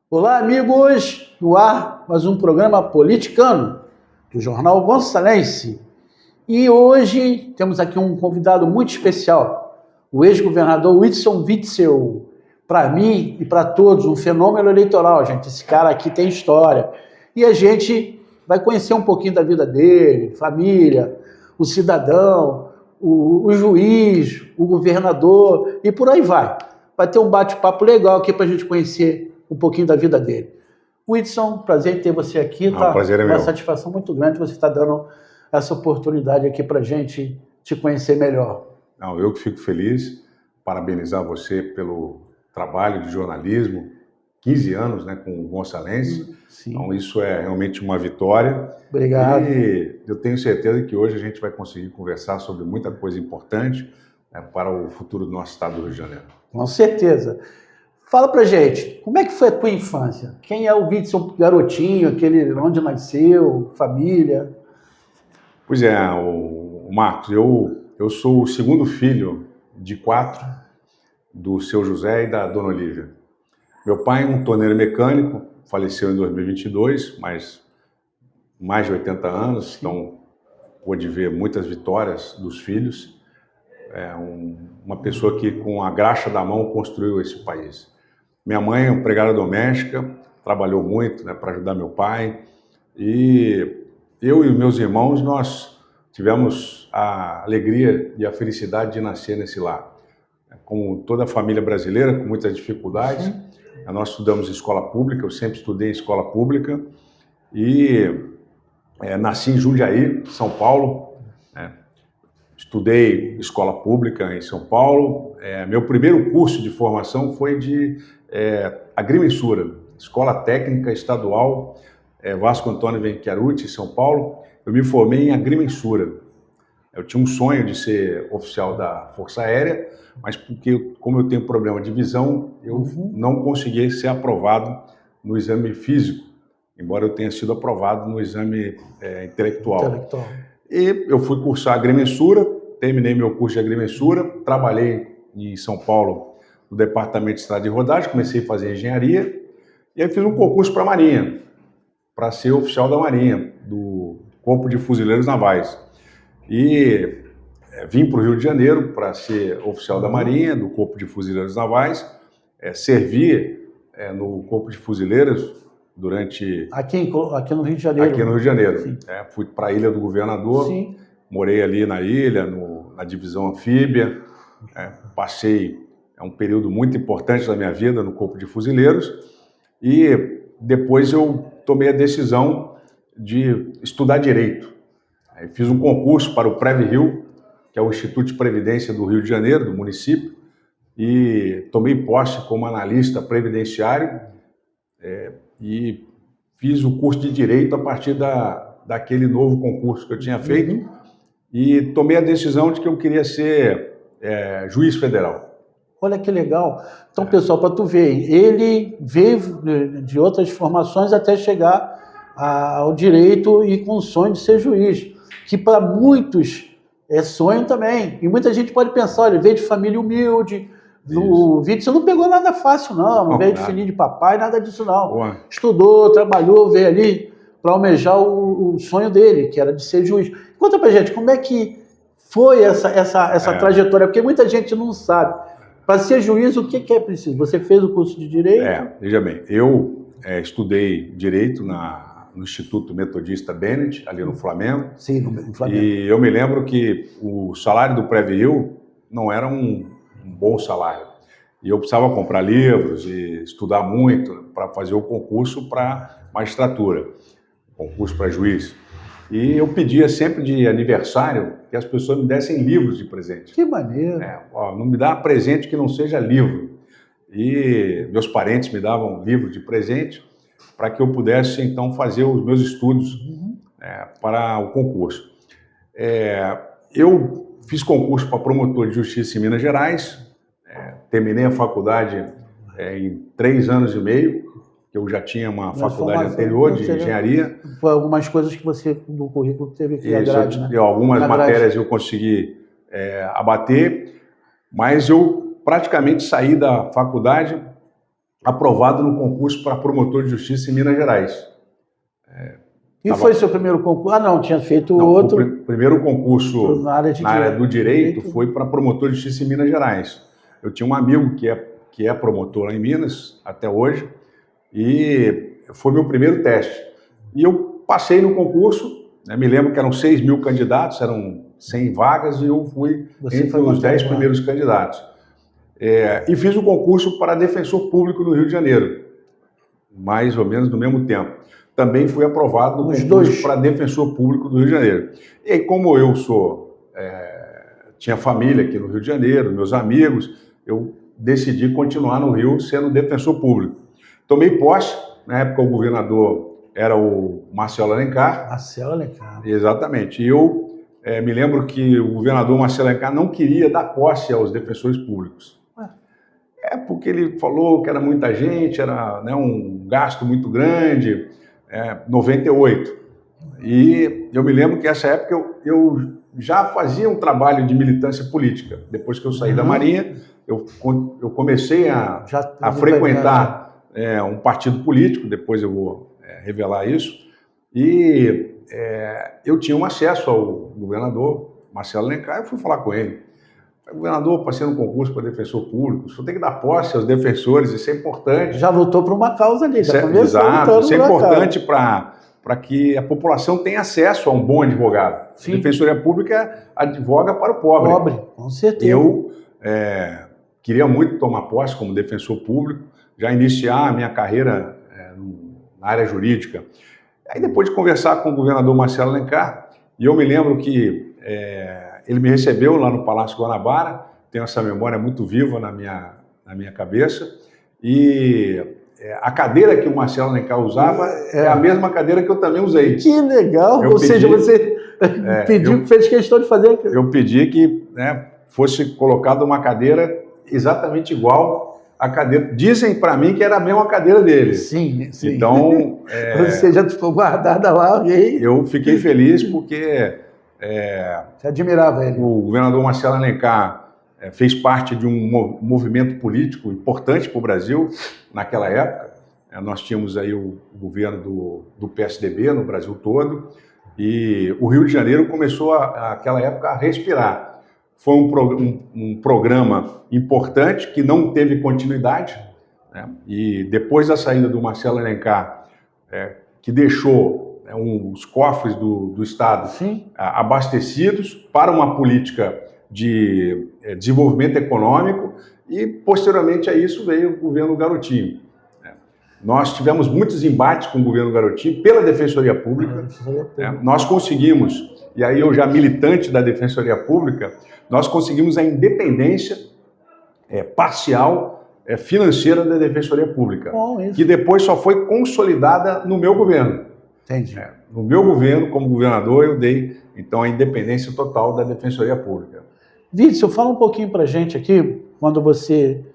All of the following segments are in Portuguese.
Olá, amigos! No ar, mais um programa politicano do Jornal Gonçalense. E hoje temos aqui um convidado muito especial, o ex-governador Whitson Witzel. Para mim e para todos, um fenômeno eleitoral, gente. Esse cara aqui tem história. E a gente vai conhecer um pouquinho da vida dele, família, o cidadão, o juiz, o governador e por aí vai. Vai ter um bate-papo legal aqui para a gente conhecer um pouquinho da vida dele. Whitson, prazer em ter você aqui. O prazer é meu. Uma satisfação muito grande você estar dando essa oportunidade aqui para a gente te conhecer melhor. Não, eu que fico feliz, parabenizar você pelo trabalho de jornalismo, 15 anos, né, com o Gonçalense. Sim. Então isso é realmente uma vitória. Obrigado. E eu tenho certeza que hoje a gente vai conseguir conversar sobre muita coisa importante, né, para o futuro do nosso estado do Rio de Janeiro. Com certeza. Fala pra gente, como é que foi a tua infância? Quem é o Whitson garotinho, aquele onde nasceu, família? Pois é, o Marcos, eu sou o segundo filho de 4 do seu José e da dona Olívia. Meu pai é um torneiro mecânico, faleceu em 2022, mas mais de 80 anos, então pôde ver muitas vitórias dos filhos. É uma pessoa que com a graxa da mão construiu esse país. Minha mãe é empregada doméstica, trabalhou muito, né, para ajudar meu pai, e eu e meus irmãos, nós tivemos a alegria e a felicidade de nascer nesse lar. Como toda a família brasileira, com muitas dificuldades, nós estudamos em escola pública, eu sempre estudei em escola pública, e nasci em Jundiaí, São Paulo, né? Estudei escola pública em São Paulo. Meu primeiro curso de formação foi de agrimensura, Escola Técnica Estadual Vasco Antônio Venchiarutti, em São Paulo. Eu me formei em agrimensura. Eu tinha um sonho de ser oficial da Força Aérea, mas porque, como eu tenho problema de visão, eu não consegui ser aprovado no exame físico, embora eu tenha sido aprovado no exame intelectual. E eu fui cursar agrimensura, terminei meu curso de agrimensura, trabalhei em São Paulo no departamento de estrada de rodagem, comecei a fazer engenharia, e aí fiz um concurso para a Marinha, para ser oficial da Marinha, do Corpo de Fuzileiros Navais. E vim para o Rio de Janeiro para ser oficial da Marinha, do Corpo de Fuzileiros Navais, servi no Corpo de Fuzileiros durante... Aqui no Rio de Janeiro. Aqui no Rio de Janeiro. Fui para a Ilha do Governador, sim. Morei ali na ilha, na divisão anfíbia, passei um período muito importante da minha vida no Corpo de Fuzileiros, e depois eu tomei a decisão de estudar Direito. Fiz um concurso para o PrevRio, que é o Instituto de Previdência do Rio de Janeiro, do município, e tomei posse como analista previdenciário, e fiz o curso de Direito a partir daquele novo concurso que eu tinha feito, e tomei a decisão de que eu queria ser juiz federal. Olha que legal. Então, pessoal, para tu ver, ele veio de outras formações até chegar ao direito e com o sonho de ser juiz, que para muitos é sonho também. E muita gente pode pensar, olha, ele veio de família humilde, o Whitson não pegou nada fácil, não veio de filhinho de papai, nada disso não. Boa. Estudou, trabalhou, veio ali para almejar o sonho dele, que era de ser juiz. Conta pra gente, como é que foi essa trajetória? Porque muita gente não sabe. Para ser juiz, o que é preciso? Você fez o curso de Direito? Veja bem, eu estudei Direito no Instituto Metodista Bennett, ali no Flamengo. Sim, no Flamengo. E eu me lembro que o salário do PrevRio não era um bom salário. E eu precisava comprar livros e estudar muito para fazer o concurso para magistratura, concurso para juiz. E eu pedia sempre de aniversário que as pessoas me dessem livros de presente. Que maneiro. Não me dá presente que não seja livro. E meus parentes me davam livro de presente para que eu pudesse, então, fazer os meus estudos para o concurso. Eu fiz concurso para promotor de justiça em Minas Gerais, terminei a faculdade em 3 anos e meio, que eu já tinha uma faculdade anterior de engenharia. Foi algumas coisas que você, no currículo, teve que grade, né? Algumas matérias eu consegui abater, mas eu praticamente saí da faculdade aprovado no concurso para promotor de justiça em Minas Gerais. E foi seu primeiro concurso? Ah, não, tinha feito Não, outro. O primeiro concurso na área do direito foi para promotor de justiça em Minas Gerais. Eu tinha um amigo que é promotor lá em Minas, até hoje, e foi meu primeiro teste. E eu passei no concurso, né, me lembro que eram 6 mil candidatos, eram 100 vagas, e eu fui entre os 10 primeiros candidatos. E fiz o concurso para defensor público no Rio de Janeiro, mais ou menos no mesmo tempo. Também fui aprovado no concurso para defensor público do Rio de Janeiro. E aí, como eu tinha família aqui no Rio de Janeiro, meus amigos, eu decidi continuar no Rio sendo defensor público. Tomei posse, na época o governador era o Marcelo Alencar. Marcelo Alencar. Exatamente. E eu me lembro que o governador Marcelo Alencar não queria dar posse aos defensores públicos. Porque ele falou que era muita gente, era, né, um gasto muito grande, 98. E eu me lembro que nessa época eu já fazia um trabalho de militância política. Depois que eu saí da Marinha, eu comecei a frequentar um partido político, depois eu vou revelar isso, e eu tinha um acesso ao governador Marcelo Alencar, eu fui falar com ele. Governador, passei no concurso para defensor público, o senhor tem que dar posse aos defensores, isso é importante. Já lutou por uma causa ali, já começou. Exato, isso é importante para que a população tenha acesso a um bom advogado. Sim. A Defensoria Pública advoga para o pobre. Pobre, com certeza. Eu queria muito tomar posse como defensor público, já iniciar a minha carreira na área jurídica. Aí depois de conversar com o governador Marcelo Alencar, e eu me lembro que ele me recebeu lá no Palácio Guanabara, tenho essa memória muito viva na minha cabeça, e a cadeira que o Marcelo Alencar usava é a mesma cadeira que eu também usei. Que legal! Seja, você fez questão de fazer... Eu pedi que fosse colocada uma cadeira exatamente igual à cadeira. Dizem para mim que era a mesma cadeira dele. Sim, sim. Então... Você já ficou guardada lá, e... Eu fiquei feliz porque... Você admirava ele. O governador Marcelo Alencar fez parte de um movimento político importante para o Brasil naquela época. Nós tínhamos aí o governo do PSDB no Brasil todo, e o Rio de Janeiro começou naquela época a respirar. Foi um programa importante que não teve continuidade, né? E depois da saída do Marcelo Alencar, que deixou os cofres do Estado abastecidos para uma política de desenvolvimento econômico, e posteriormente a isso veio o governo Garotinho. Nós tivemos muitos embates com o governo Garotinho pela Defensoria Pública. Nós conseguimos, e aí eu já militante da Defensoria Pública, nós conseguimos a independência parcial financeira da Defensoria Pública, que depois só foi consolidada no meu governo. Entendi. No meu governo, como governador, eu dei, então, a independência total da Defensoria Pública. Vítor, fala um pouquinho para a gente aqui, quando você...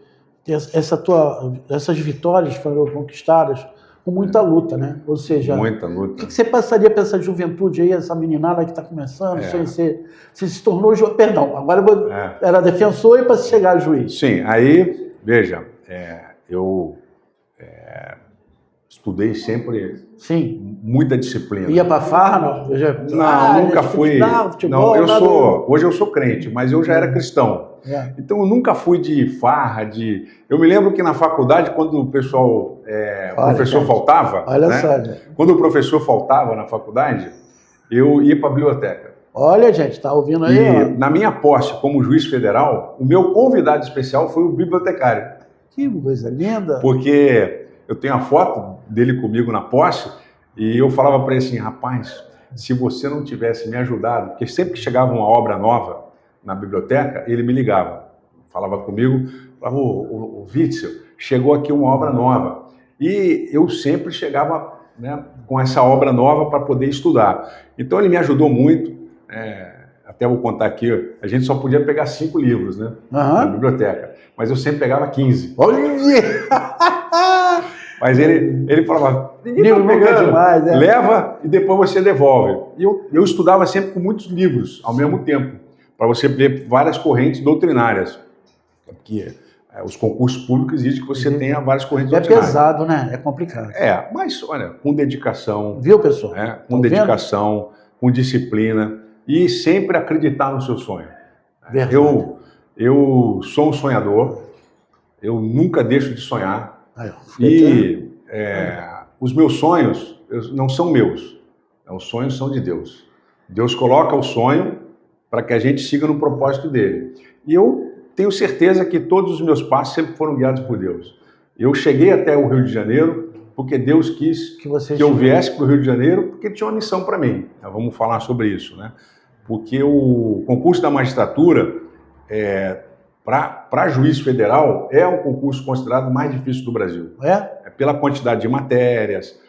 Essas vitórias foram conquistadas com muita luta, né? Ou seja... Muita luta. O que você passaria para essa juventude aí, essa meninada que está começando, você se tornou juiz... Perdão, agora era defensor e para chegar a juiz. Sim, aí, veja, eu... estudei sempre muita disciplina. Ia para farra? Não, nunca fui. Futebol, hoje eu sou crente, mas eu já era cristão. Então eu nunca fui de farra, Eu me lembro que na faculdade, quando o professor faltava, quando o professor faltava na faculdade, eu ia para a biblioteca. Olha, gente, tá ouvindo aí? E na minha posse como juiz federal, o meu convidado especial foi o bibliotecário. Que coisa linda! Porque eu tenho a foto dele comigo na posse, e eu falava para ele assim: rapaz, se você não tivesse me ajudado, porque sempre que chegava uma obra nova na biblioteca, ele me ligava, falava comigo, falava: ô Witzel, chegou aqui uma obra nova. E eu sempre chegava, né, com essa obra nova para poder estudar. Então ele me ajudou muito, até vou contar aqui, a gente só podia pegar 5 livros, né, na biblioteca, mas eu sempre pegava 15. Mas ele falava: ninguém tá pegando, demais, leva e depois você devolve. E eu estudava sempre com muitos livros ao mesmo tempo, para você ver várias correntes doutrinárias. Porque os concursos públicos exigem que você tenha várias correntes É ordinárias. pesado, né? É complicado. Mas olha, com dedicação, Viu, pessoal? com Tão dedicação, com disciplina e sempre acreditar no seu sonho. Verdade. Eu sou um sonhador, eu nunca deixo de sonhar. Os meus sonhos não são meus, os sonhos são de Deus. Deus coloca o sonho para que a gente siga no propósito dele. E eu tenho certeza que todos os meus passos sempre foram guiados por Deus. Eu cheguei até o Rio de Janeiro porque Deus quis que eu viesse para o Rio de Janeiro, porque ele tinha uma missão para mim. Vamos falar sobre isso, né? Porque o concurso da magistratura, para juiz federal, é o concurso considerado mais difícil do Brasil. Pela quantidade de matérias.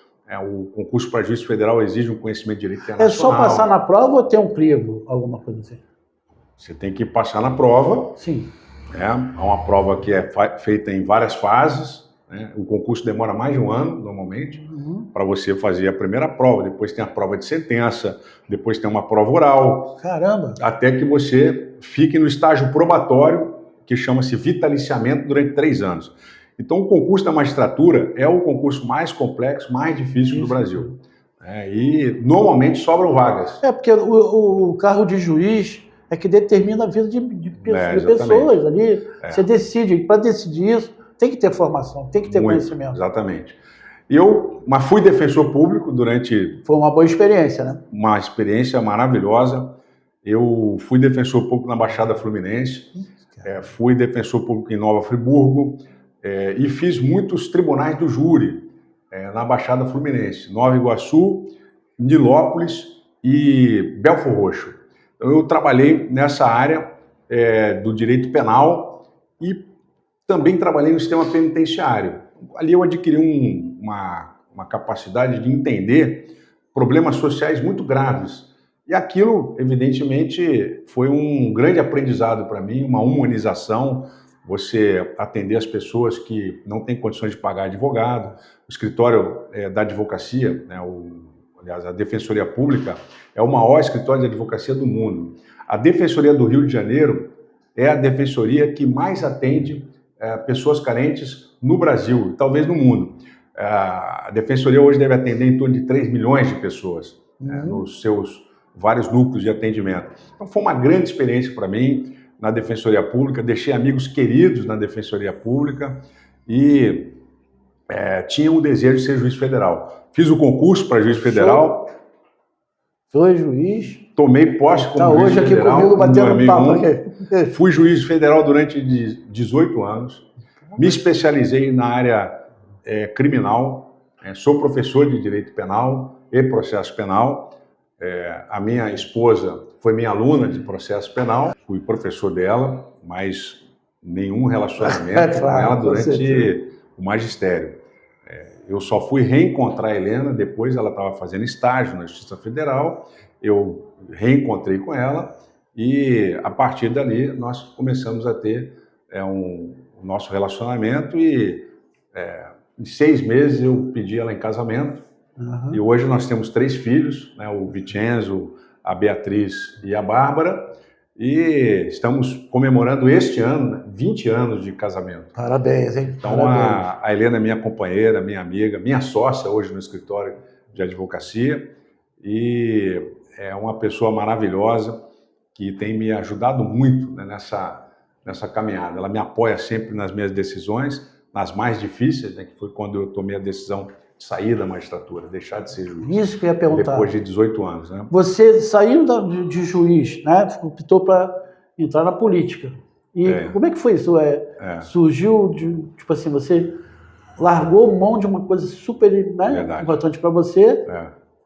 O concurso para juiz federal exige um conhecimento de direito internacional. É só passar na prova ou ter um crivo, alguma coisa assim? Você tem que passar na prova. Sim. É uma prova que é feita em várias fases. O concurso demora mais de um ano, normalmente, para você fazer a primeira prova. Depois tem a prova de sentença, depois tem uma prova oral. Caramba! Até que você fique no estágio probatório, que chama-se vitaliciamento, durante 3 anos. Então, o concurso da magistratura é o concurso mais complexo, mais difícil do Brasil. E, normalmente, sobram vagas. Porque o cargo de juiz é que determina a vida de pessoas ali. Você decide. Para decidir isso, tem que ter formação, tem que ter conhecimento. Exatamente. Mas fui defensor público durante... Foi uma boa experiência, né? Uma experiência maravilhosa. Eu fui defensor público na Baixada Fluminense, fui defensor público em Nova Friburgo, e fiz muitos tribunais do júri na Baixada Fluminense, Nova Iguaçu, Nilópolis e Belfor Roxo. Então, eu trabalhei nessa área do direito penal e também trabalhei no sistema penitenciário. Ali eu adquiri uma capacidade de entender problemas sociais muito graves. E aquilo, evidentemente, foi um grande aprendizado para mim, uma humanização, você atender as pessoas que não têm condições de pagar advogado. O escritório da advocacia, aliás, a Defensoria Pública, é o maior escritório de advocacia do mundo. A Defensoria do Rio de Janeiro é a defensoria que mais atende pessoas carentes no Brasil, talvez no mundo. A Defensoria hoje deve atender em torno de 3 milhões de pessoas nos seus vários núcleos de atendimento. Então, foi uma grande experiência para mim na Defensoria Pública, deixei amigos queridos na Defensoria Pública e tinha um desejo de ser juiz federal. Fiz o concurso para juiz federal. Foi juiz. Tomei posse como juiz federal. Está hoje aqui comigo batendo papo aqui. Fui juiz federal durante 18 anos. Me especializei na área criminal. Sou professor de direito penal e processo penal. A minha esposa foi minha aluna de processo penal. Fui professor dela, mas nenhum relacionamento com ela durante o magistério. Eu só fui reencontrar a Helena, depois ela estava fazendo estágio na Justiça Federal, eu reencontrei com ela e, a partir dali, nós começamos a ter o nosso relacionamento e, em 6 meses, eu pedi ela em casamento. E hoje nós temos 3 filhos, o Vicenzo, a Beatriz e a Bárbara, e estamos comemorando este ano 20 anos de casamento. Parabéns, hein? Então, parabéns. A Helena é minha companheira, minha amiga, minha sócia hoje no escritório de advocacia, e é uma pessoa maravilhosa que tem me ajudado muito nessa caminhada. Ela me apoia sempre nas minhas decisões, nas mais difíceis, que foi quando eu tomei a decisão de sair da magistratura, deixar de ser juiz. Isso que eu ia perguntar. Depois de 18 anos. Você saiu de juiz, optou para entrar na política. E como é que foi isso? Surgiu, tipo assim, você largou mão de uma coisa super importante para você,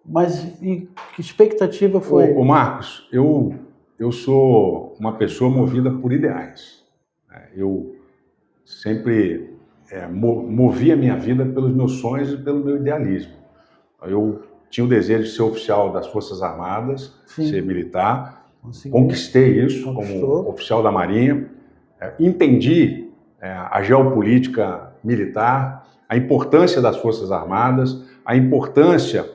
mas que expectativa foi? Ô Marcos, eu sou uma pessoa movida por ideais. Eu sempre movi a minha vida pelos meus sonhos e pelo meu idealismo. Eu tinha o desejo de ser oficial das Forças Armadas, ser militar. Conquistei isso como oficial da Marinha. Entendi a geopolítica militar, a importância das Forças Armadas, a importância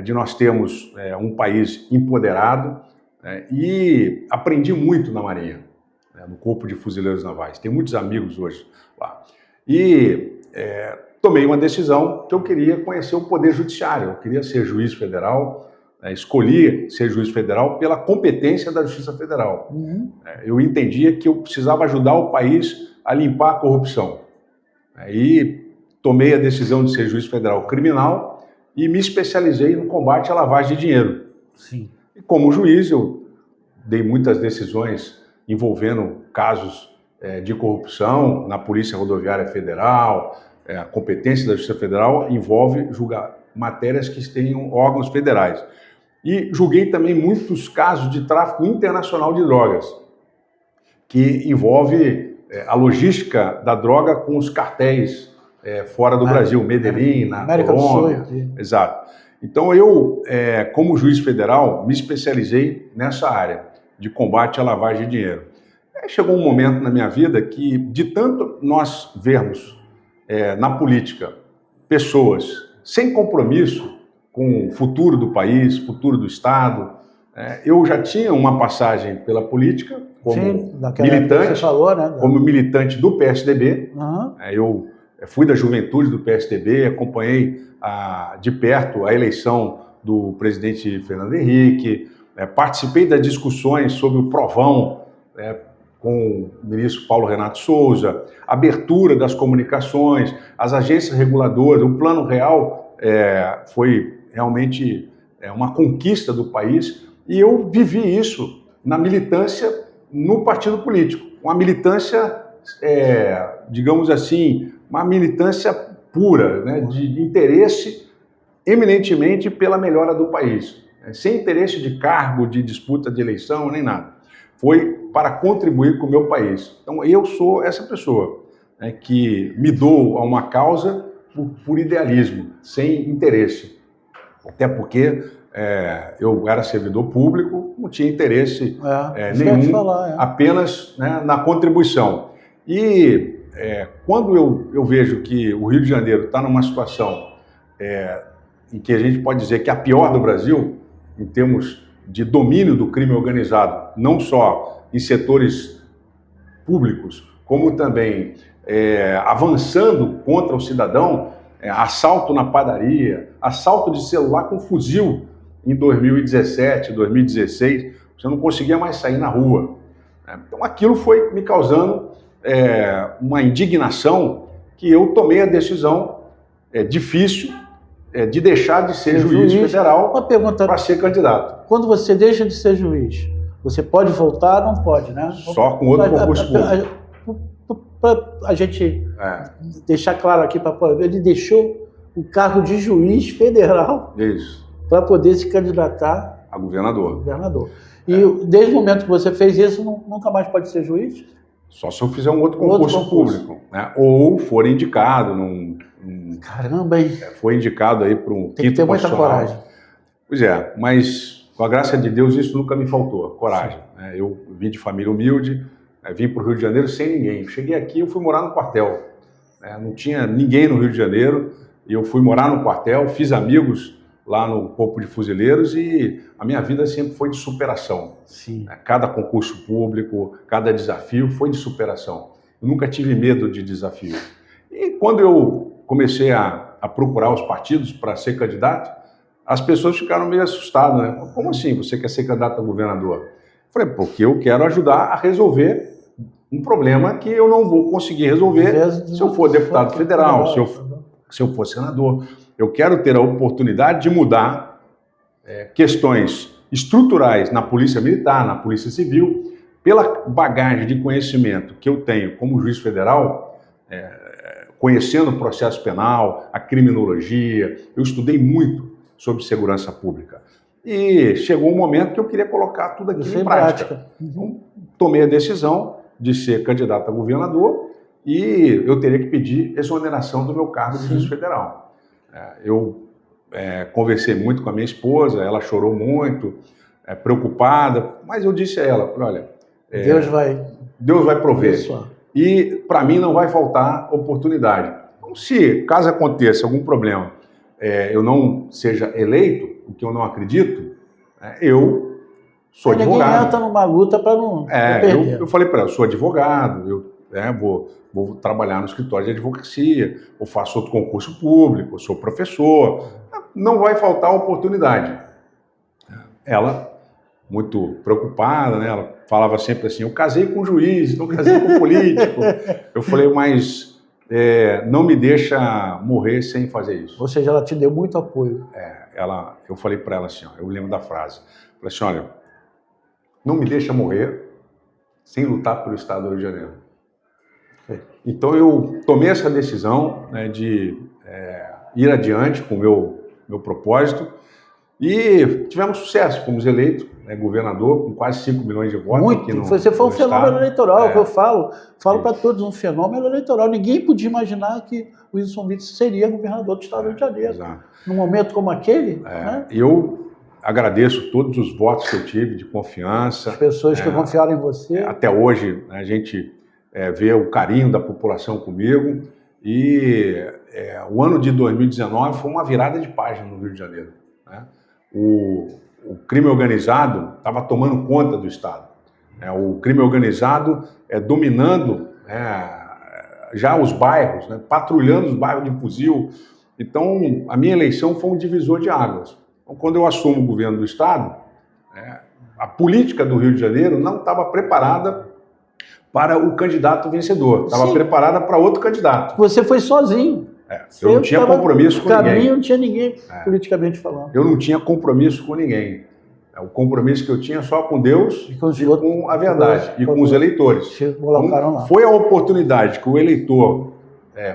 de nós termos um país empoderado, e aprendi muito na Marinha. né, no Corpo de Fuzileiros Navais. Tenho muitos amigos hoje lá. E tomei uma decisão que eu queria conhecer o Poder Judiciário, eu queria ser juiz federal, escolhi ser juiz federal pela competência da Justiça Federal. Eu entendia que eu precisava ajudar o país a limpar a corrupção. E tomei a decisão de ser juiz federal criminal e me especializei no combate à lavagem de dinheiro. Sim. E como juiz, eu dei muitas decisões envolvendo casos de corrupção na Polícia Rodoviária Federal. A competência da Justiça Federal envolve julgar matérias que tenham órgãos federais. E julguei também muitos casos de tráfico internacional de drogas, que envolve a logística da droga com os cartéis fora do Brasil, Medellín, na Colômbia. Exato. Então eu, como juiz federal, me especializei nessa área de combate à lavagem de dinheiro. Chegou um momento na minha vida que, de tanto nós vermos na política pessoas sem compromisso com o futuro do país, futuro do Estado, eu já tinha uma passagem pela política como militante, falou, né? como militante do PSDB. Eu fui da juventude do PSDB, acompanhei de perto a eleição do presidente Fernando Henrique, participei das discussões sobre o Provão com o ministro Paulo Renato Souza, abertura das comunicações, as agências reguladoras, o Plano Real foi realmente uma conquista do país, e eu vivi isso na militância no partido político, uma militância, digamos assim, uma militância pura, né, de interesse eminentemente pela melhora do país, sem interesse de cargo, de disputa de eleição, nem nada. Foi para contribuir com o meu país. Então eu sou essa pessoa, né, que me dou a uma causa por idealismo, sem interesse. Até porque eu era servidor público, não tinha interesse nenhum, apenas, né, na contribuição. E quando eu vejo que o Rio de Janeiro está numa situação em que a gente pode dizer que é a pior do Brasil, em termos de domínio do crime organizado, não só em setores públicos, como também avançando contra o cidadão, assalto na padaria, assalto de celular com fuzil em 2017, 2016, você não conseguia mais sair na rua. Então aquilo foi me causando uma indignação que eu tomei a decisão difícil de deixar de ser juiz federal para ser candidato. Quando você deixa de ser juiz, você pode voltar ou não pode, né? Só com outro concurso público. Para a gente deixar claro aqui, ele deixou o cargo de juiz federal para poder se candidatar a governador. E desde o momento que você fez isso, nunca mais pode ser juiz? Só se eu fizer um outro concurso público, né? Ou for indicado Caramba, hein? Foi indicado aí para um quinto. Tem que ter muita coragem. Pois é, mas com a graça de Deus isso nunca me faltou, coragem. Eu vim de família humilde, vim para o Rio de Janeiro sem ninguém. Cheguei aqui, eu fui morar no quartel. Não tinha ninguém no Rio de Janeiro, e eu fui morar no quartel, fiz amigos lá no Corpo de Fuzileiros, e a minha vida sempre foi de superação. Sim. Cada concurso público, cada desafio foi de superação. Eu nunca tive medo de desafio. E quando eu comecei a procurar os partidos para ser candidato, as pessoas ficaram meio assustadas, né? Como assim você quer ser candidato a governador? Eu falei, porque eu quero ajudar a resolver um problema que eu não vou conseguir resolver se eu for deputado federal, se eu for senador. Eu quero ter a oportunidade de mudar questões estruturais na Polícia Militar, na Polícia Civil, pela bagagem de conhecimento que eu tenho como juiz federal, conhecendo o processo penal, a criminologia. Eu estudei muito sobre segurança pública. E chegou um momento que eu queria colocar tudo aquilo em prática. Então, tomei a decisão de ser candidato a governador e eu teria que pedir exoneração do meu cargo de juiz federal. Eu conversei muito com a minha esposa, ela chorou muito, preocupada, mas eu disse a ela, olha, Deus vai prover. E para mim não vai faltar oportunidade. Então, se caso aconteça algum problema, eu não seja eleito, o que eu não acredito, eu sou advogado. Ninguém entra numa luta para não perder. Eu falei para ela, sou advogado, vou trabalhar no escritório de advocacia, eu faço outro concurso público, eu sou professor, não vai faltar oportunidade. Ela, muito preocupada, né? Ela falava sempre assim, eu casei com juiz, não casei com político. Eu falei, mas não me deixa morrer sem fazer isso. Ou seja, ela te deu muito apoio. Eu falei para ela assim, eu lembro da frase, falei assim, olha, não me deixa morrer sem lutar pelo Estado do Rio de Janeiro. Então eu tomei essa decisão, né, de ir adiante com o meu propósito e tivemos sucesso, fomos eleitos, né, governador com quase 5 milhões de votos. Muito, aqui no, você foi um fenômeno estado. eleitoral, que eu falo para todos, um fenômeno eleitoral. Ninguém podia imaginar que o Wilson Witzel seria governador do Estado do Rio de Janeiro. Exato. Num momento como aquele, né? Eu agradeço todos os votos que eu tive de confiança. As pessoas que confiaram em você. Até hoje, né, a gente vê o carinho da população comigo e o ano de 2019 foi uma virada de página no Rio de Janeiro, né? O crime organizado estava tomando conta do Estado. O crime organizado dominando já os bairros, né, patrulhando os bairros de fuzil. Então, a minha eleição foi um divisor de águas. Então, quando eu assumo o governo do Estado, a política do Rio de Janeiro não estava preparada para o candidato vencedor, estava preparada para outro candidato. Você foi sozinho. Eu não tinha compromisso com ninguém. Não tinha ninguém, politicamente falando. Eu não tinha compromisso com ninguém. O compromisso que eu tinha só com Deus e com a verdade, e com os eleitores. Então, foi a oportunidade que o eleitor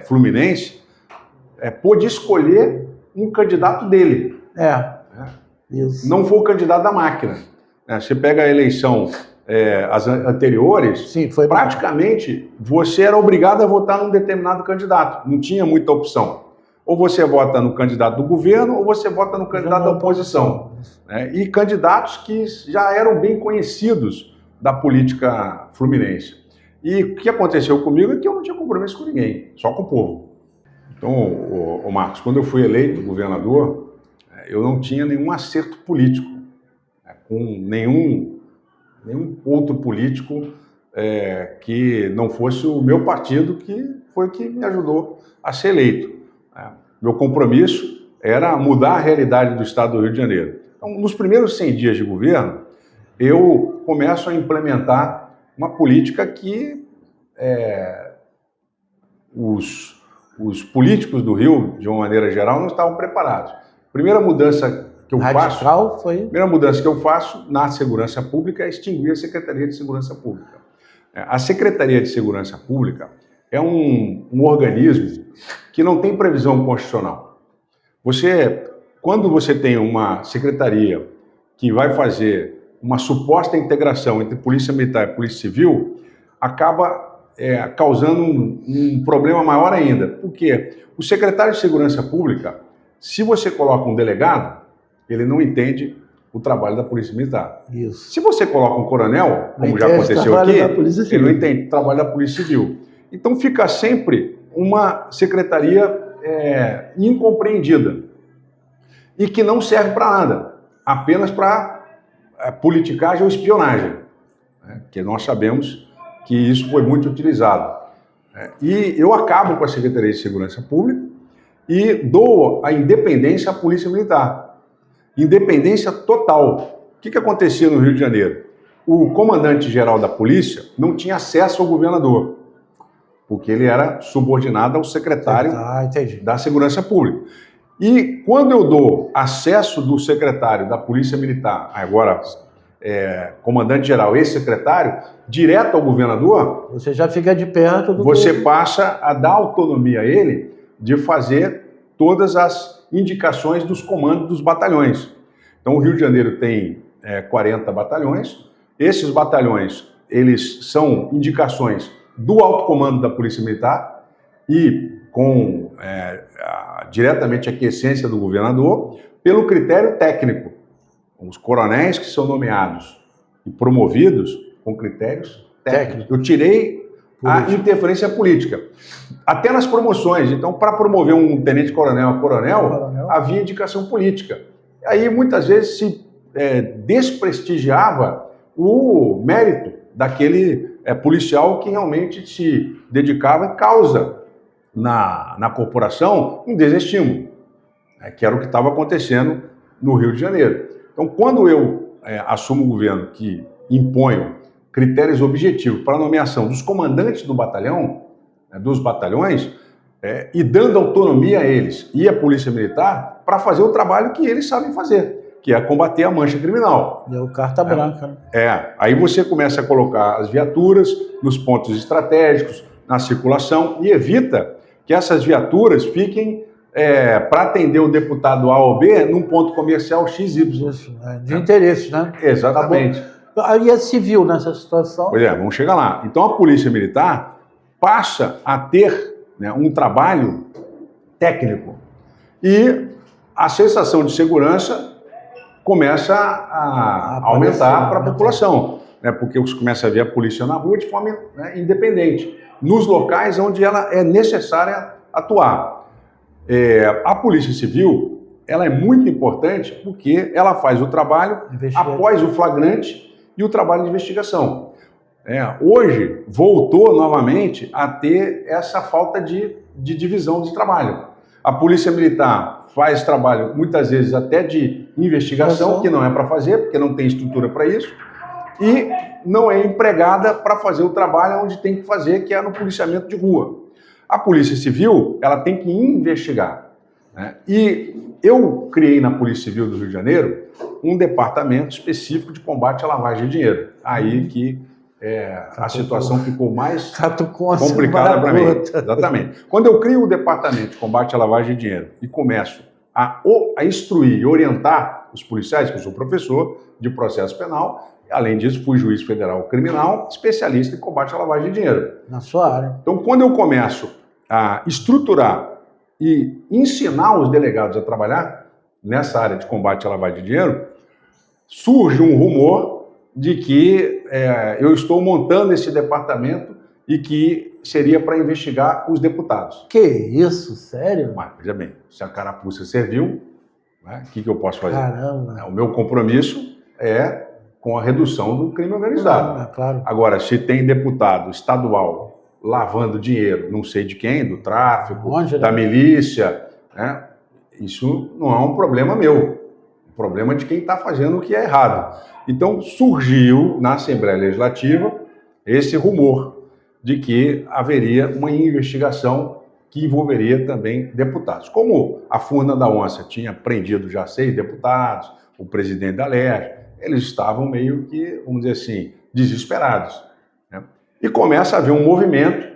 fluminense pôde escolher um candidato dele. Isso. Não foi o candidato da máquina. Você pega a eleição, as anteriores, sim, foi praticamente você era obrigado a votar num determinado candidato. Não tinha muita opção. Ou você vota no candidato do governo, ou você vota no candidato da oposição. E candidatos que já eram bem conhecidos da política fluminense. E o que aconteceu comigo é que eu não tinha compromisso com ninguém, só com o povo. Então, o Marcos, quando eu fui eleito governador, eu não tinha nenhum acerto político, com nenhum outro político que não fosse o meu partido, que foi o que me ajudou a ser eleito. Meu compromisso era mudar a realidade do Estado do Rio de Janeiro. Então, nos primeiros 100 dias de governo, eu começo a implementar uma política que os políticos do Rio, de uma maneira geral, não estavam preparados. Primeira mudança que eu faço na segurança pública é extinguir a Secretaria de Segurança Pública. A Secretaria de Segurança Pública é um organismo que não tem previsão constitucional. Quando você tem uma secretaria que vai fazer uma suposta integração entre Polícia Militar e Polícia Civil, acaba causando um problema maior ainda. Porque o secretário de Segurança Pública, se você coloca um delegado, ele não entende o trabalho da Polícia Militar. Isso. Se você coloca um coronel, como já aconteceu aqui, ele não entende o trabalho da Polícia Civil. Então fica sempre uma secretaria incompreendida e que não serve para nada, apenas para politicagem ou espionagem, que nós sabemos que isso foi muito utilizado. E eu acabo com a Secretaria de Segurança Pública e dou a independência à Polícia Militar. Independência total. O que acontecia no Rio de Janeiro? O comandante-geral da polícia não tinha acesso ao governador, porque ele era subordinado ao secretário da Segurança Pública. E quando eu dou acesso do secretário da Polícia Militar, agora comandante-geral e secretário, direto ao governador, você já fica de perto do você passa a dar autonomia a ele de fazer todas as indicações dos comandos dos batalhões. Então o Rio de Janeiro tem 40 batalhões. Esses batalhões, eles são indicações do alto comando da Polícia Militar e com diretamente a quiescência do governador, pelo critério técnico. Os coronéis que são nomeados e promovidos com critérios técnicos. Eu tirei a interferência política. Até nas promoções. Então, para promover um tenente-coronel a coronel, havia indicação política. Aí, muitas vezes, se desprestigiava o mérito daquele policial que realmente se dedicava e causa na corporação um desestímulo, que era o que estava acontecendo no Rio de Janeiro. Então, quando eu assumo o governo que imponho critérios objetivos para a nomeação dos comandantes do batalhão, dos batalhões, e dando autonomia a eles e à Polícia Militar para fazer o trabalho que eles sabem fazer, que é combater a mancha criminal. Deu carta branca, né? Aí você começa a colocar as viaturas nos pontos estratégicos, na circulação, e evita que essas viaturas fiquem para atender o deputado A ou B num ponto comercial XY. De interesse, né? Exatamente. Aí é civil nessa situação. Pois vamos chegar lá. Então a Polícia Militar passa a ter um trabalho técnico e a sensação de segurança começa a aumentar para a população, porque você começa a ver a polícia na rua de forma independente, nos locais onde ela é necessária atuar. A Polícia Civil, ela é muito importante porque ela faz o trabalho após o flagrante e o trabalho de investigação. Hoje, voltou novamente a ter essa falta de divisão de trabalho. A Polícia Militar faz trabalho, muitas vezes, até de investigação, que não é para fazer, porque não tem estrutura para isso, e não é empregada para fazer o trabalho onde tem que fazer, que é no policiamento de rua. A Polícia Civil, ela tem que investigar. E eu criei na Polícia Civil do Rio de Janeiro um departamento específico de combate à lavagem de dinheiro. Aí que a situação ficou mais complicada para mim. Exatamente. Quando eu crio o departamento de combate à lavagem de dinheiro e começo a instruir e orientar os policiais, que eu sou professor de processo penal, além disso fui juiz federal criminal, especialista em combate à lavagem de dinheiro. Na sua área. Então, quando eu começo a estruturar e ensinar os delegados a trabalhar nessa área de combate à lavagem de dinheiro, surge um rumor de que eu estou montando esse departamento e que seria para investigar os deputados. Que isso? Sério? Mas, veja bem, se a carapuça serviu, o que eu posso fazer? Caramba! O meu compromisso é com a redução do crime organizado. Claro. Agora, se tem deputado estadual lavando dinheiro, não sei de quem, do tráfico, da milícia, isso não é um problema meu. O problema é de quem está fazendo o que é errado. Então, surgiu na Assembleia Legislativa esse rumor de que haveria uma investigação que envolveria também deputados. Como a Furna da Onça tinha prendido já 6 deputados, o presidente da LERJ, eles estavam meio que, vamos dizer assim, desesperados. E começa a haver um movimento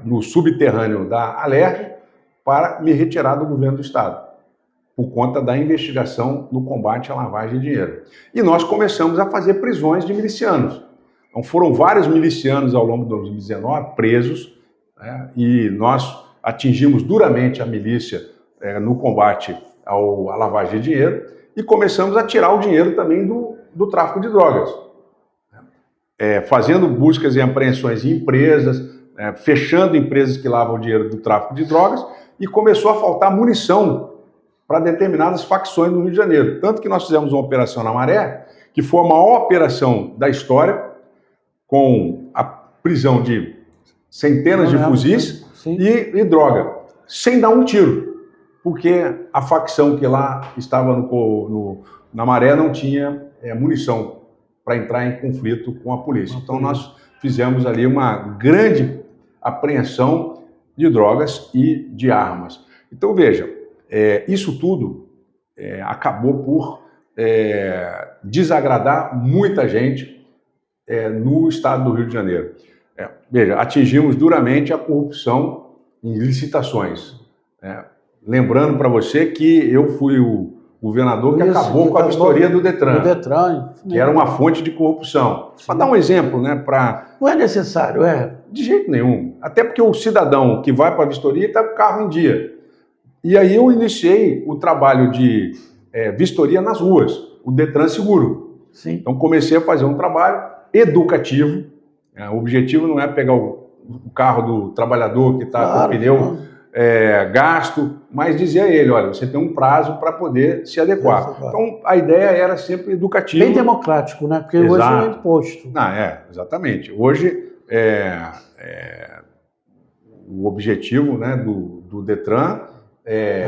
no subterrâneo da LERJ para me retirar do governo do Estado, por conta da investigação no combate à lavagem de dinheiro. E nós começamos a fazer prisões de milicianos. Então foram vários milicianos ao longo de 2019 presos, e nós atingimos duramente a milícia no combate à lavagem de dinheiro e começamos a tirar o dinheiro também do tráfico de drogas. Fazendo buscas e apreensões em empresas, fechando empresas que lavam dinheiro do tráfico de drogas, e começou a faltar munição para determinadas facções no Rio de Janeiro. Tanto que nós fizemos uma operação na Maré, que foi a maior operação da história, com a prisão de centenas de fuzis e droga, sem dar um tiro, porque a facção que lá estava na Maré não tinha munição para entrar em conflito com a polícia. Então nós fizemos ali uma grande apreensão de drogas e de armas. Então veja, isso tudo acabou por desagradar muita gente no estado do Rio de Janeiro. Veja, atingimos duramente a corrupção em licitações. Lembrando para você que eu fui o governador que acabou com a vistoria do Detran, que era uma fonte de corrupção. Para dar um exemplo, Não é necessário, De jeito nenhum. Até porque o cidadão que vai para a vistoria está com o carro em dia. E aí eu iniciei o trabalho de vistoria nas ruas, o Detran Seguro. Sim. Então comecei a fazer um trabalho educativo. O objetivo não é pegar o carro do trabalhar que está com o pneu gasto, mas dizia a ele, olha, você tem um prazo para poder se adequar. Então, a ideia era sempre educativa. Bem democrático, né? Porque hoje é imposto. Não, exatamente. Hoje, o objetivo, né, do Detran é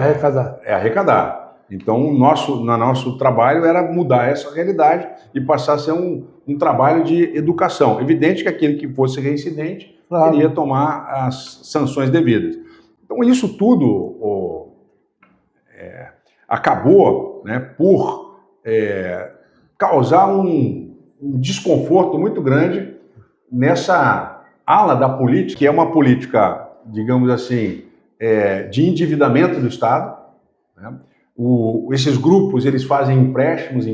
arrecadar. Então, nosso trabalho era mudar essa realidade e passar a ser um trabalho de educação. Evidente que aquele que fosse reincidente iria tomar as sanções devidas. Então, isso tudo acabou, né, por causar um desconforto muito grande nessa ala da política, que é uma política, digamos assim, de endividamento do Estado, né? Esses grupos, eles fazem empréstimos.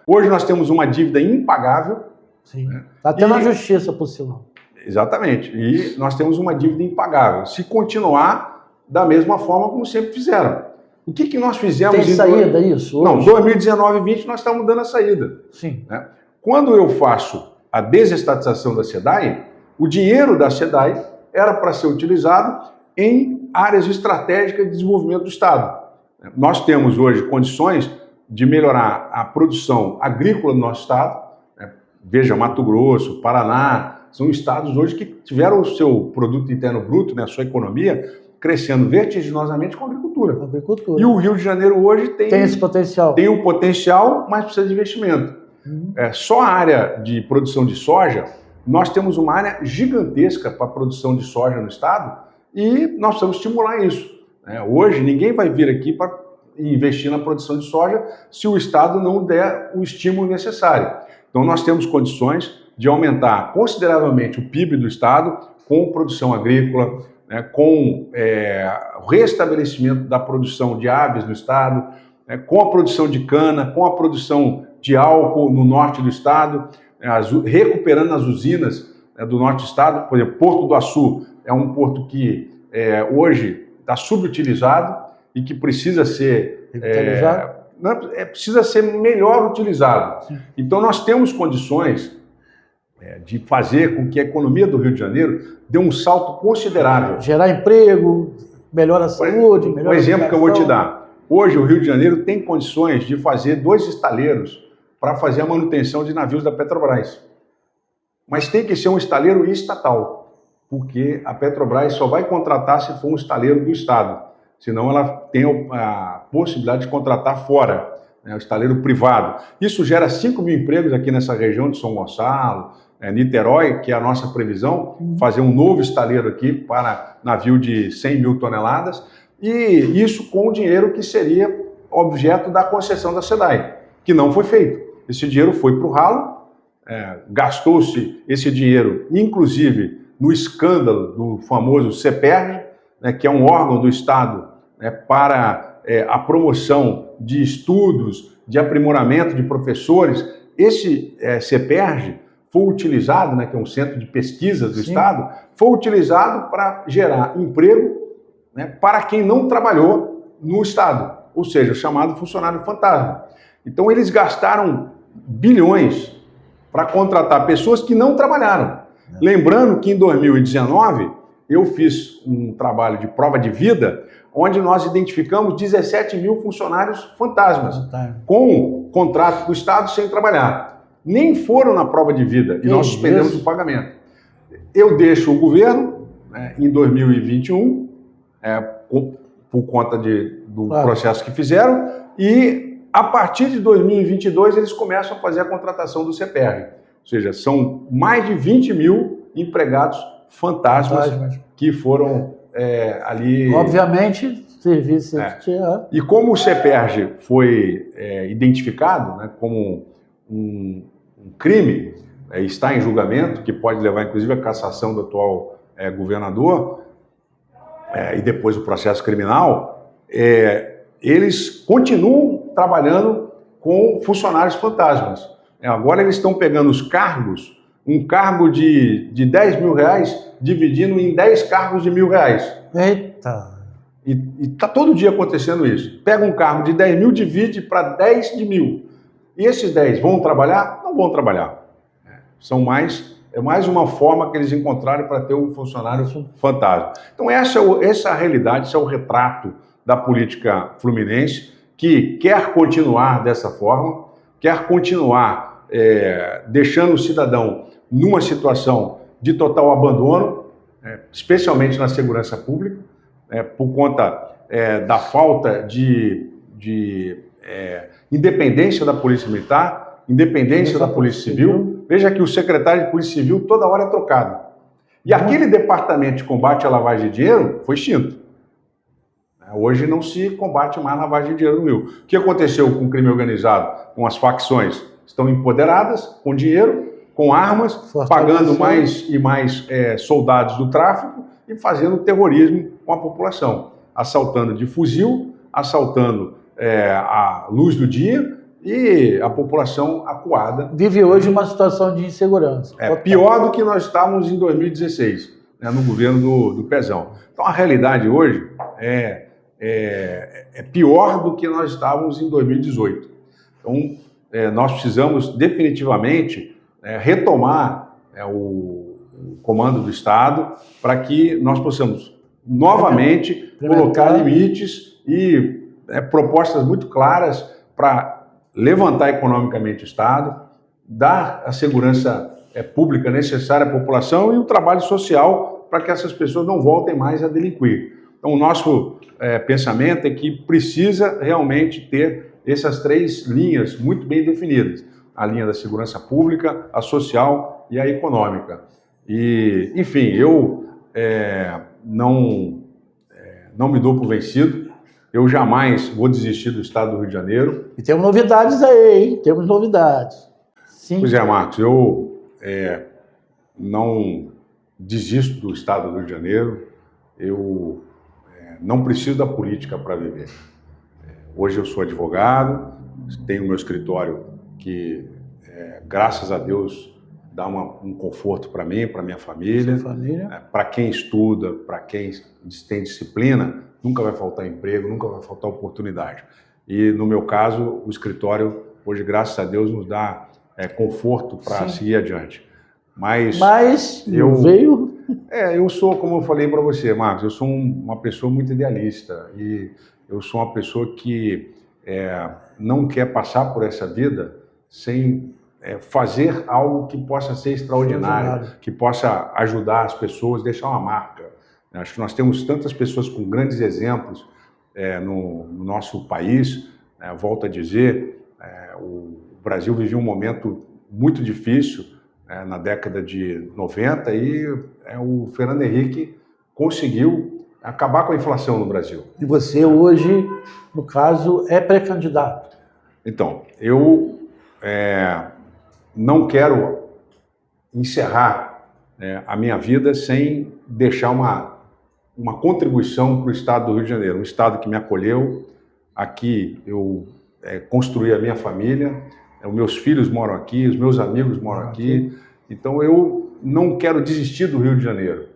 Hoje nós temos uma dívida impagável. Sim. Né? Até na justiça, por sinal. Exatamente. E nós temos uma dívida impagável. Se continuar da mesma forma como sempre fizeram. O que nós fizemos... Tem saída isso? Hoje? Não, 2019 e 2020 nós estamos dando a saída. Sim. Né? Quando eu faço a desestatização da SEDAI, o dinheiro da SEDAI era para ser utilizado em áreas estratégicas de desenvolvimento do Estado. Nós temos hoje condições de melhorar a produção agrícola do nosso Estado. Né? Veja, Mato Grosso, Paraná, são estados hoje que tiveram o seu produto interno bruto, né, a sua economia, crescendo vertiginosamente com a agricultura. E o Rio de Janeiro hoje tem esse potencial. Tem o potencial, mas precisa de investimento. Só a área de produção de soja, nós temos uma área gigantesca para a produção de soja no Estado e nós precisamos estimular isso. Hoje, ninguém vai vir aqui para investir na produção de soja se o Estado não der o estímulo necessário. Então, nós temos condições de aumentar consideravelmente o PIB do Estado com produção agrícola, né, com o restabelecimento da produção de aves no Estado, né, com a produção de cana, com a produção de álcool no norte do Estado, recuperando as usinas do norte do Estado. Por exemplo, Porto do Açu é um porto que hoje está subutilizado e que precisa ser precisa ser melhor utilizado. Sim. Então nós temos condições de fazer com que a economia do Rio de Janeiro dê um salto considerável. Gerar emprego, melhora a saúde, melhora a exemplo que eu vou te dar. Hoje o Rio de Janeiro tem condições de fazer 2 estaleiros para fazer a manutenção de navios da Petrobras. Mas tem que ser um estaleiro estatal, porque a Petrobras só vai contratar se for um estaleiro do Estado. Senão ela tem a possibilidade de contratar fora, né, o estaleiro privado. Isso gera 5 mil empregos aqui nessa região de São Gonçalo, Niterói, que é a nossa previsão, fazer um novo estaleiro aqui para navio de 100 mil toneladas, e isso com o dinheiro que seria objeto da concessão da SEDAI, que não foi feito. Esse dinheiro foi para o ralo, gastou-se esse dinheiro, inclusive, no escândalo do famoso CEPERJ, né, que é um órgão do Estado, né, para a promoção de estudos, de aprimoramento de professores. Esse CEPERJ foi utilizado, né, que é um centro de pesquisas do Estado, foi utilizado para gerar emprego, né, para quem não trabalhou no Estado, ou seja, o chamado funcionário fantasma. Então eles gastaram bilhões para contratar pessoas que não trabalharam. Lembrando que em 2019 eu fiz um trabalho de prova de vida onde nós identificamos 17 mil funcionários fantasmas com contrato do Estado sem trabalhar. Nem foram na prova de vida e nós suspendemos o pagamento. Eu deixo o governo, né, em 2021, por conta do processo que fizeram, e a partir de 2022 eles começam a fazer a contratação do CEPERJ. Ou seja, são mais de 20 mil empregados fantasmas que foram ali... Obviamente, serviço... E como o CEPERJ foi identificado, né, como um crime, está em julgamento, que pode levar inclusive à cassação do atual governador, e depois o processo criminal, eles continuam trabalhando com funcionários fantasmas. Agora eles estão pegando os cargos, um cargo de 10 mil reais, dividindo em 10 cargos de R$1.000. Eita! E está todo dia acontecendo isso. Pega um cargo de 10 mil, divide para 10 de mil. E esses 10 vão trabalhar? Não vão trabalhar. São mais é mais uma forma que eles encontraram para ter um funcionário fantasma. Então essa é a realidade, esse é o retrato da política fluminense, que quer continuar dessa forma, quer continuar deixando o cidadão numa situação de total abandono, especialmente na segurança pública, por conta da falta de independência da Polícia Militar, independência da Polícia Civil. Veja que o secretário de Polícia Civil toda hora é trocado. E aquele departamento de combate à lavagem de dinheiro foi extinto. Hoje não se combate mais lavagem de dinheiro no Rio. O que aconteceu com o crime organizado? Com as facções estão empoderadas, com dinheiro, com armas, pagando mais e mais soldados do tráfico e fazendo terrorismo com a população. Assaltando de fuzil, assaltando a luz do dia e a população acuada. Vive hoje uma situação de insegurança. Pior do que nós estávamos em 2016, no governo do Pezão. Então a realidade hoje é pior do que nós estávamos em 2018. Então nós precisamos definitivamente retomar o comando do Estado para que nós possamos novamente colocar limites e propostas muito claras para levantar economicamente o Estado, dar a segurança pública necessária à população e o trabalho social para que essas pessoas não voltem mais a delinquir. Então, o nosso pensamento é que precisa realmente ter essas três linhas muito bem definidas. A linha da segurança pública, a social e a econômica. E, enfim, eu não me dou por vencido. Eu jamais vou desistir do Estado do Rio de Janeiro. E temos novidades aí, hein? Temos novidades. Sim. Pois é, Marcos, eu não desisto do Estado do Rio de Janeiro. Eu não preciso da política para viver. Hoje eu sou advogado, tenho meu escritório que, graças a Deus, dá um conforto para mim, para minha família. Para quem estuda, para quem tem disciplina, nunca vai faltar emprego, nunca vai faltar oportunidade. E, no meu caso, o escritório, hoje, graças a Deus, nos dá conforto para seguir adiante. Mas eu sou, como eu falei para você, Marcos, eu sou uma pessoa muito idealista e eu sou uma pessoa que não quer passar por essa vida sem fazer algo que possa ser extraordinário, que possa ajudar as pessoas, deixar uma marca. Acho que nós temos tantas pessoas com grandes exemplos no nosso país. Volto a dizer, o Brasil vivia um momento muito difícil na década de 90 e o Fernando Henrique conseguiu acabar com a inflação no Brasil. E você hoje, no caso, é pré-candidato? Então, eu não quero encerrar a minha vida sem deixar uma contribuição para o Estado do Rio de Janeiro, um Estado que me acolheu. Aqui eu construí a minha família, os meus filhos moram aqui, os meus amigos moram aqui, então eu não quero desistir do Rio de Janeiro.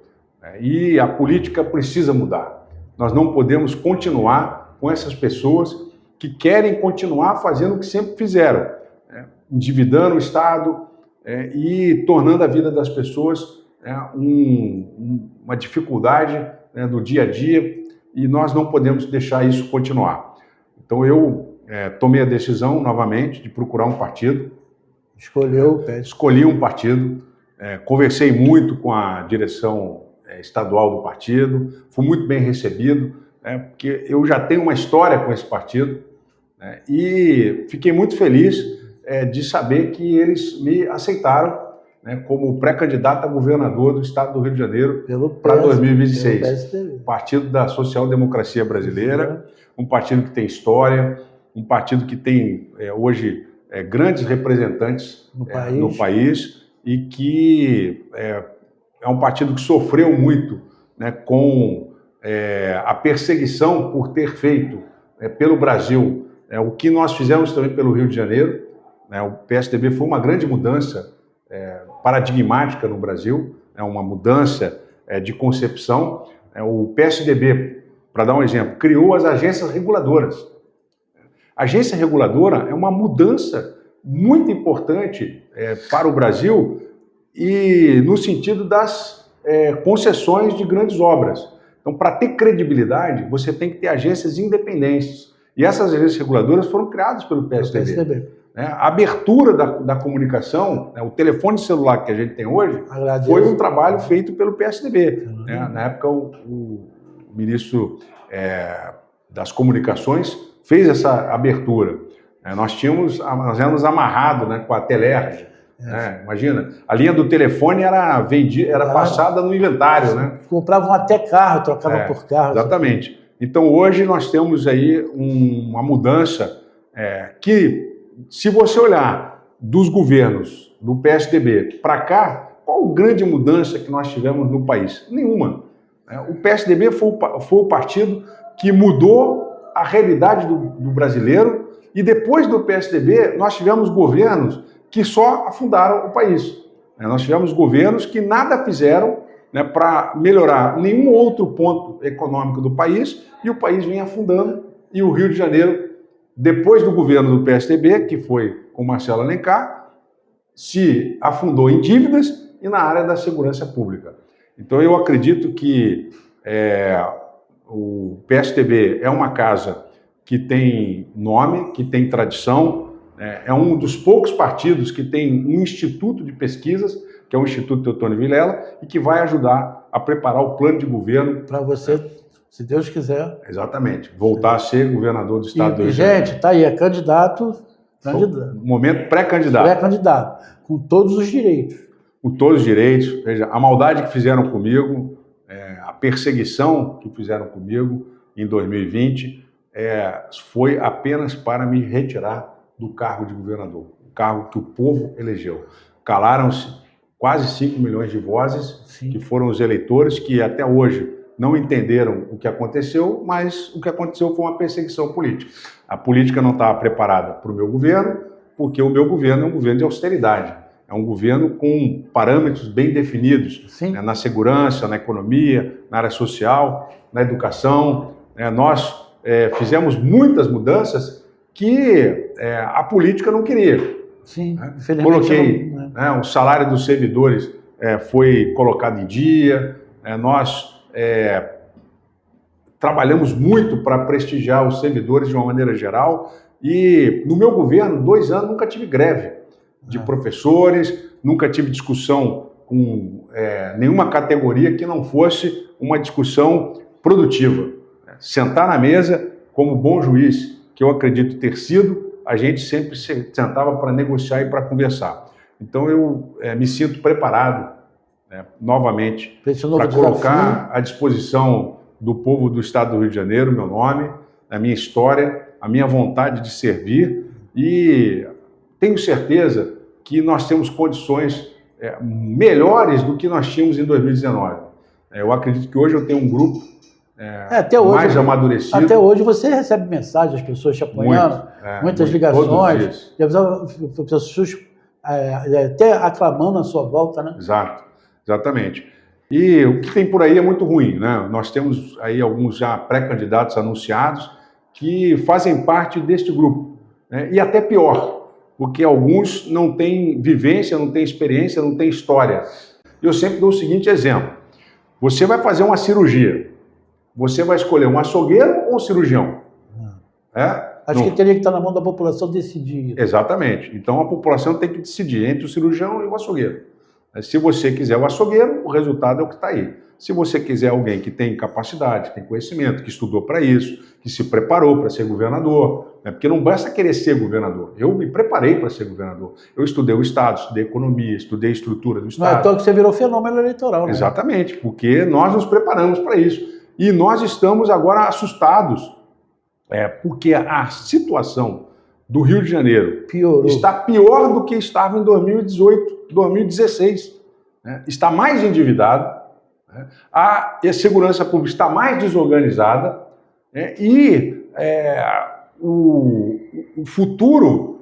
E a política precisa mudar. Nós não podemos continuar com essas pessoas que querem continuar fazendo o que sempre fizeram, endividando o Estado e tornando a vida das pessoas uma dificuldade do dia a dia, e nós não podemos deixar isso continuar. Então eu tomei a decisão novamente de procurar um partido. Escolhi um partido, conversei muito com a direção estadual do partido, fui muito bem recebido, porque eu já tenho uma história com esse partido, e fiquei muito feliz de saber que eles me aceitaram como pré-candidato a governador do Estado do Rio de Janeiro para 2026. Partido da Social Democracia Brasileira, um partido que tem história, um partido que tem hoje grandes representantes no país e que é um partido que sofreu muito com a perseguição por ter feito pelo Brasil o que nós fizemos também pelo Rio de Janeiro. O PSDB foi uma grande mudança paradigmática no Brasil, uma mudança de concepção. O PSDB, para dar um exemplo, criou as agências reguladoras. A agência reguladora é uma mudança muito importante para o Brasil, e no sentido das concessões de grandes obras. Então, para ter credibilidade, você tem que ter agências independentes. E essas agências reguladoras foram criadas pelo PSDB. A abertura da comunicação, o telefone celular que a gente tem hoje, foi um trabalho feito pelo PSDB. Na época, o ministro das Comunicações fez essa abertura. Nós éramos amarrados com a Telerge. Imagina, a linha do telefone era passada no inventário. Compravam até carro, trocavam por carro. Exatamente. Então, hoje nós temos aí uma mudança que, se você olhar dos governos do PSDB para cá, qual grande mudança que nós tivemos no país? Nenhuma. O PSDB foi o partido que mudou a realidade do brasileiro, e depois do PSDB nós tivemos governos que só afundaram o país. Nós tivemos governos que nada fizeram para melhorar nenhum outro ponto econômico do país, e o país vem afundando. E o Rio de Janeiro, depois do governo do PSDB, que foi com Marcelo Alencar, se afundou em dívidas e na área da segurança pública. Então eu acredito que o PSDB é uma casa que tem nome, que tem tradição, é um dos poucos partidos que tem um instituto de pesquisas, que é o Instituto Teotônio Vilela, e que vai ajudar a preparar o plano de governo. Para você, se Deus quiser. Exatamente, voltar a ser governador do estado do Rio de Janeiro. Gente, está aí, é candidato. Momento pré-candidato. Pré-candidato, com todos os direitos. Com todos os direitos. Veja, a maldade que fizeram comigo, a perseguição que fizeram comigo em 2020, foi apenas para me retirar do cargo de governador, o cargo que o povo elegeu. Calaram-se quase 5 milhões de vozes, que foram os eleitores que até hoje não entenderam o que aconteceu, mas o que aconteceu foi uma perseguição política. A política não estava preparada para o meu governo, porque o meu governo é um governo de austeridade, é um governo com parâmetros bem definidos, na segurança, na economia, na área social, na educação. Nós fizemos muitas mudanças que a política não queria. Coloquei, o salário dos servidores foi colocado em dia, nós trabalhamos muito para prestigiar os servidores de uma maneira geral, e no meu governo, 2 anos, nunca tive greve de professores, nunca tive discussão com nenhuma categoria que não fosse uma discussão produtiva. Sentar na mesa, como bom juiz que eu acredito ter sido, a gente sempre sentava para negociar e para conversar. Então eu me sinto preparado novamente para colocar à disposição do povo do estado do Rio de Janeiro meu nome, a minha história, a minha vontade de servir, e tenho certeza que nós temos condições melhores do que nós tínhamos em 2019. Eu acredito que hoje eu tenho um grupo até hoje, mais amadurecido. Até hoje você recebe mensagens, as pessoas te apoiando, muitas ligações, pessoas até aclamando a sua volta, né? Exatamente. E o que tem por aí é muito ruim, né? Nós temos aí alguns já pré-candidatos anunciados que fazem parte deste grupo, né? E até pior, porque alguns não têm vivência, não têm experiência, não têm história. Eu sempre dou o seguinte exemplo: você vai fazer uma cirurgia, você vai escolher um açougueiro ou um cirurgião? Acho que teria que estar na mão da população decidir. Exatamente. Então a população tem que decidir entre o cirurgião e o açougueiro. Se você quiser o açougueiro, o resultado é o que está aí. Se você quiser alguém que tem capacidade, que tem conhecimento, que estudou para isso, que se preparou para ser governador, porque não basta querer ser governador. Eu me preparei para ser governador. Eu estudei o Estado, estudei economia, estudei a estrutura do Estado. Não é tão que você virou fenômeno eleitoral, né? Exatamente, porque nós nos preparamos para isso. E nós estamos agora assustados, porque a situação do Rio de Janeiro está pior do que estava em 2018, 2016. Está mais endividado, a segurança pública está mais desorganizada, e o futuro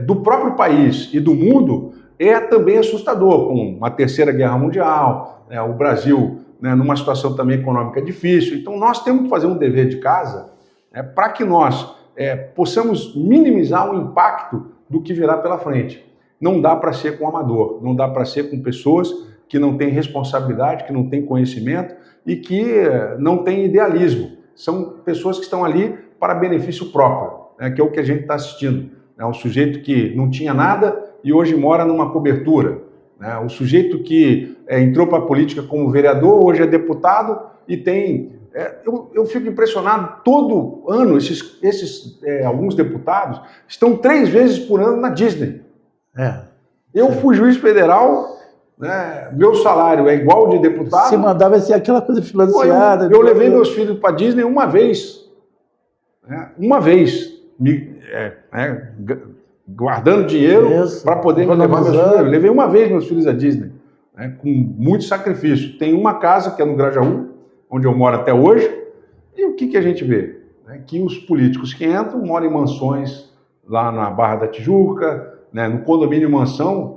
do próprio país e do mundo é também assustador, com uma terceira guerra mundial, o Brasil numa situação também econômica difícil. Então nós temos que fazer um dever de casa para que nós possamos minimizar o impacto do que virá pela frente. não dá para ser com amador, não dá para ser com pessoas que não têm responsabilidade, que não têm conhecimento e que não têm idealismo. São pessoas que estão ali para benefício próprio, né, que é o que a gente está assistindo. É um sujeito que não tinha nada e hoje mora numa cobertura. Né? O sujeito que entrou para a política como vereador, hoje é deputado e tem... Eu fico impressionado, todo ano alguns deputados estão 3 vezes por ano na Disney. Eu fui juiz federal... Né? Meu salário é igual de deputado. Se mandar vai ser aquela coisa financiada. Eu levei meus filhos para Disney uma vez. Né? Uma vez. Guardando dinheiro para poder levar meus filhos. Eu levei uma vez meus filhos à Disney. Né? Com muito sacrifício. Tem uma casa que é no Grajaú, onde eu moro até hoje. E o que a gente vê? Que os políticos que entram moram em mansões lá na Barra da Tijuca, né? No condomínio Mansão.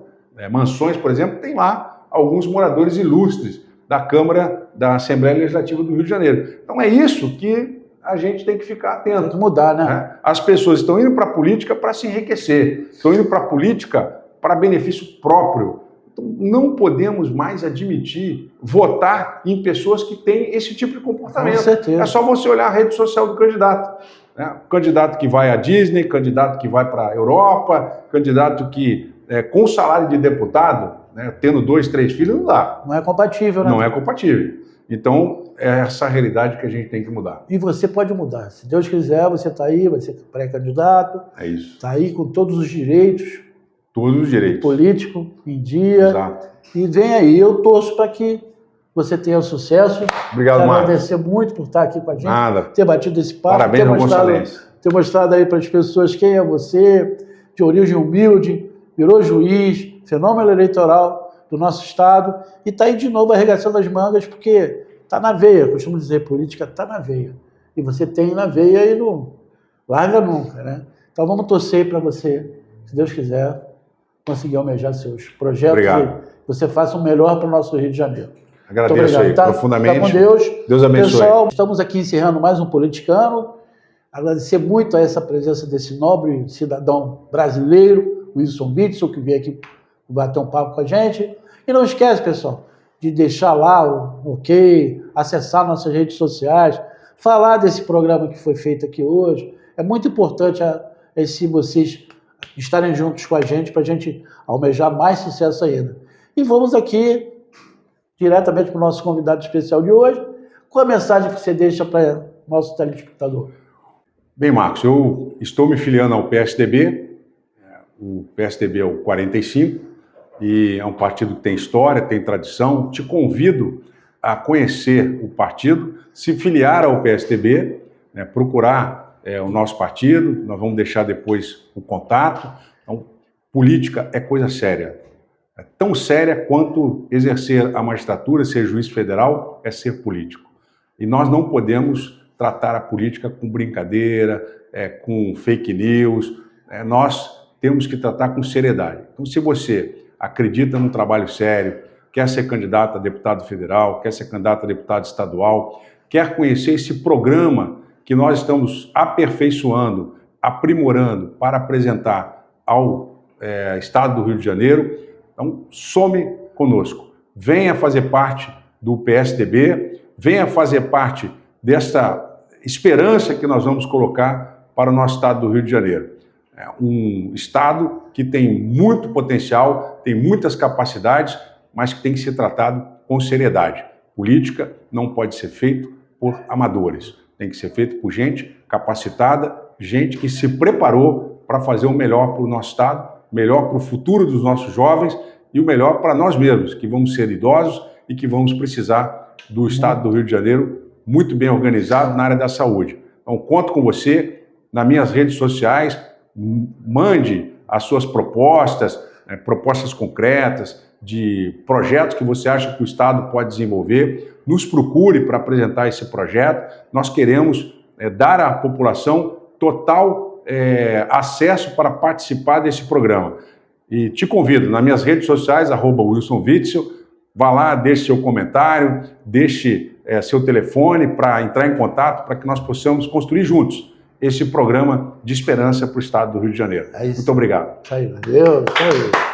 Mansões, por exemplo, tem lá alguns moradores ilustres da Câmara da Assembleia Legislativa do Rio de Janeiro. Então é isso que a gente tem que ficar atento. Tem que mudar, né? As pessoas estão indo para a política para se enriquecer, estão indo para a política para benefício próprio. Então não podemos mais admitir votar em pessoas que têm esse tipo de comportamento. Com certeza. É só você olhar a rede social do candidato. Candidato que vai à Disney, candidato que vai para a Europa, candidato que... com salário de deputado, né, tendo 2, 3 filhos, não dá. Não é compatível, né? Não é compatível. Então, é essa a realidade que a gente tem que mudar. E você pode mudar. Se Deus quiser, você está aí, vai ser pré-candidato. É isso. Está aí com todos os direitos. Todos os direitos. Político, em dia. Exato. E vem aí. Eu torço para que você tenha sucesso. Obrigado, Marcos. Agradecer muito por estar aqui com a gente. Nada. Ter batido esse papo. Parabéns ao Gonçalves. Ter mostrado aí para as pessoas quem é você, de origem humilde, virou juiz, fenômeno eleitoral do nosso Estado, e está aí de novo arregaçando as mangas, porque está na veia, eu costumo dizer, política está na veia. E você tem na veia e não larga nunca, né? Então vamos torcer para você, se Deus quiser, conseguir almejar seus projetos. Obrigado. E você faça o melhor para o nosso Rio de Janeiro. Agradeço aí, profundamente. Tá com Deus. Deus abençoe. Pessoal, estamos aqui encerrando mais um Politicano. Agradecer muito a essa presença desse nobre cidadão brasileiro, Wilson Witzel, que veio aqui bater um papo com a gente. E não esquece, pessoal, de deixar lá o ok, acessar nossas redes sociais, falar desse programa que foi feito aqui hoje. É muito importante se vocês estarem juntos com a gente, para a gente almejar mais sucesso ainda. E vamos aqui, diretamente para o nosso convidado especial de hoje, com a mensagem que você deixa para o nosso telespectador. Bem, Marcos, eu estou me filiando ao PSDB. O PSDB é o 45 e é um partido que tem história, tem tradição. Te convido a conhecer o partido, se filiar ao PSDB, procurar o nosso partido. Nós vamos deixar depois o contato. Então, política é coisa séria. É tão séria quanto exercer a magistratura, ser juiz federal, é ser político. E nós não podemos tratar a política com brincadeira, com fake news. Nós temos que tratar com seriedade. Então, se você acredita num trabalho sério, quer ser candidato a deputado federal, quer ser candidato a deputado estadual, quer conhecer esse programa que nós estamos aperfeiçoando, aprimorando para apresentar ao Estado do Rio de Janeiro, então some conosco. Venha fazer parte do PSDB, venha fazer parte dessa esperança que nós vamos colocar para o nosso Estado do Rio de Janeiro. É um Estado que tem muito potencial, tem muitas capacidades, mas que tem que ser tratado com seriedade. Política não pode ser feito por amadores, tem que ser feito por gente capacitada, gente que se preparou para fazer o melhor para o nosso Estado, melhor para o futuro dos nossos jovens e o melhor para nós mesmos, que vamos ser idosos e que vamos precisar do Estado do Rio de Janeiro muito bem organizado na área da saúde. Então, conto com você nas minhas redes sociais, mande as suas propostas, propostas concretas, de projetos que você acha que o Estado pode desenvolver. Nos procure para apresentar esse projeto. Nós queremos dar à população total acesso para participar desse programa. E te convido nas minhas redes sociais, @WilsonWitzel, vá lá, deixe seu comentário, deixe seu telefone para entrar em contato, para que nós possamos construir juntos esse programa de esperança para o Estado do Rio de Janeiro. Muito obrigado. Isso aí, valeu. Isso aí.